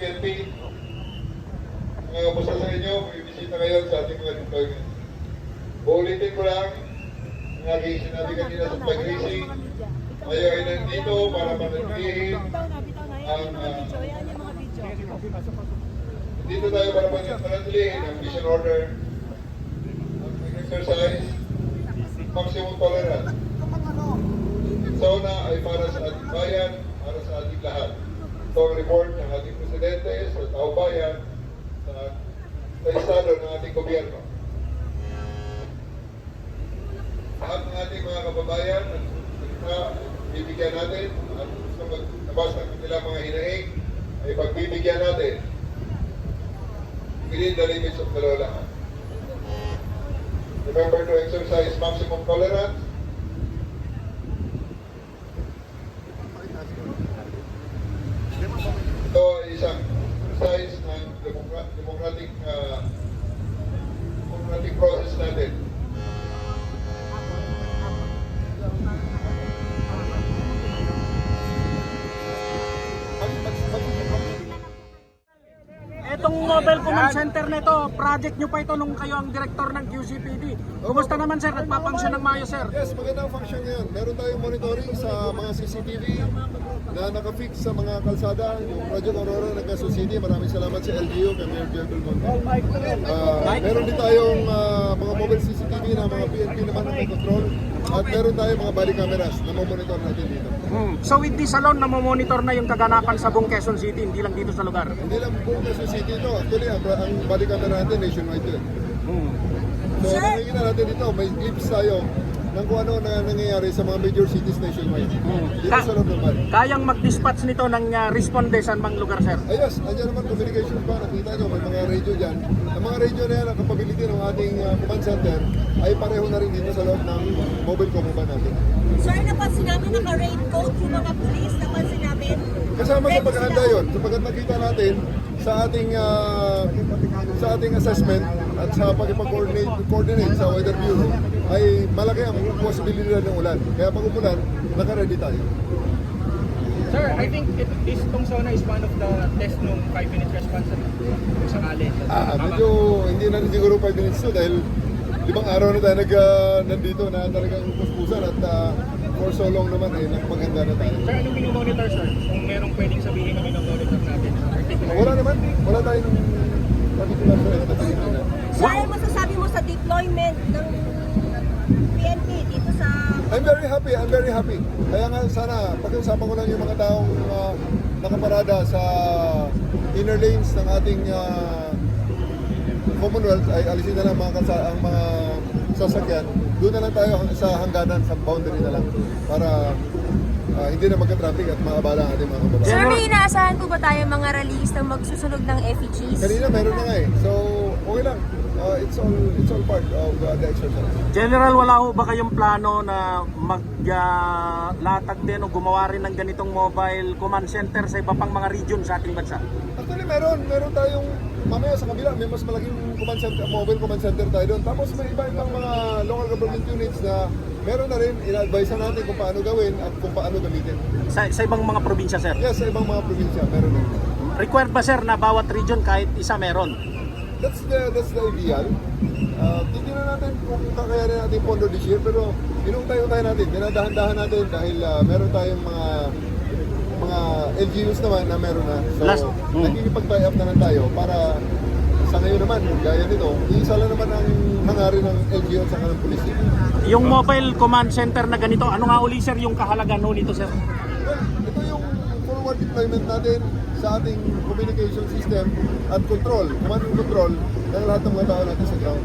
PNP. Kamusta sa inyo? Bibisita ngayon sa ating mga deployment. Uulitin ko lang ang aking sinabi kanina sa pag-racing. Tayo ay nandito para manatilihin ang dito tayo para manatilihin ang mission order, ang exercise, maximum tolerance. Sa una ay para sa ating bayan, para sa ating lahat. Ito ang report ng ating presidente sa taong bayan, sa estado ng ating gobyerno. Lahat ng ating mga kababayan at salita, bibigyan natin at gusto maglabas ng kanilang mga hinaing ay pagbibigyan natin within the limits of the law lahat. Remember to exercise maximum tolerance. Ito ay isang exercise ng democratic process natin. Itong mobile command center na ito, project nyo pa ito nung kayo ang direktor ng QCPD. Kumusta naman sir? Nagpapangsyon ng maayos sir? Yes, magandang function ngayon. Meron tayong monitoring sa mga CCTV na nakafix sa mga kalsada. Yung Project Aurora ng Quezon City. Maraming salamat sa LGU, kay Mayor Pierre Belmonte. Meron din tayong mga mobile CCTV na mga PNP naman na may control. At meron tayong mga body cameras na mamonitor natin dito. So with this alone, namomonitor na yung kaganapan sa buong Quezon City, hindi lang dito sa lugar? Hindi lang buong Quezon City ito. Actually, ang body camera natin nationwide ito. So, nakikita natin dito, may clips tayo ng kung ano na nangyayari sa mga major cities nationwide. Dito sa loob ng body. Kayang mag-dispatch nito ng responde sa mang lugar sir? Ayos, nandiyan naman communication pa, nakita nyo, may mga radio dyan. Ang mga radio na yan, ang capability ng ating command center ay pareho na rin dito sa loob ng mobile command natin. Sir, napansin namin naka-raincoat yung mga police, napansin namin. Kasama sa paghahanda yun, sapagkat nakita natin sa ating assessment at sa pagpag-coordinate sa Weather Bureau ay malaki ang posibilidad ng ulan. Kaya pag umulan, naka-ready tayo. Sir, I think this tong SONA is one of the test nung 5-minute response kung sakali. Medyo hindi na siguro 5 minutes to dahil 5 araw na tayo nandito na talagang puspusan at for so long naman ay nakapaganda na tayo. Sir, anong minomonitor sir? Kung merong pwedeng sabihin na minomonitor natin? Wala naman, wala tayong particular na. Sir, ano masasabi mo sa deployment ng PNP dito sa... I'm very happy. Kaya nga sana, pag-usapan ko lang yung mga taong nakaparada sa inner lanes ng ating Commonwealth ay alisin na lang ang mga sasakyan. Doon na lang tayo sa hangganan, sa boundary na lang para hindi na magka-traffic at maabala ang ating mga kababayan. Sir, may inaasahan po ba tayo mga release na magsusunog ng effigies? Kanina meron na nga eh. So, okay lang. It's all part of the exercise. General, wala ho ba kayong plano na maglatag din o gumawa rin ng ganitong mobile command center sa iba pang mga region sa ating bansa? Actually, meron tayong mamaya sa kabila, may mas malaking command center, mobile command center tayo doon. Tapos may iba-ibang mga local government units na meron na rin, ina-advise natin kung paano gawin at kung paano gamitin. Sa ibang mga probinsya sir? Yes, sa ibang mga probinsya, meron na. Required ba sir na bawat region kahit isa meron? That's the ideal. Titignan natin kung kakayanin natin pondo this year, pero tayo natin, dinadahan-dahan natin dahil meron tayong mga LGUs naman na meron na. So, nagkikipag-tie up na lang tayo para sa ngayon naman, gaya nito, isa lang naman ang hangarin ng LGU at saka ng police. Yung mobile command center na ganito, ano nga uli sir yung kahalagaan nito sir? Well, ito yung forward deployment natin sa ating communication system at control, command and control ng lahat ng mga tao natin sa ground.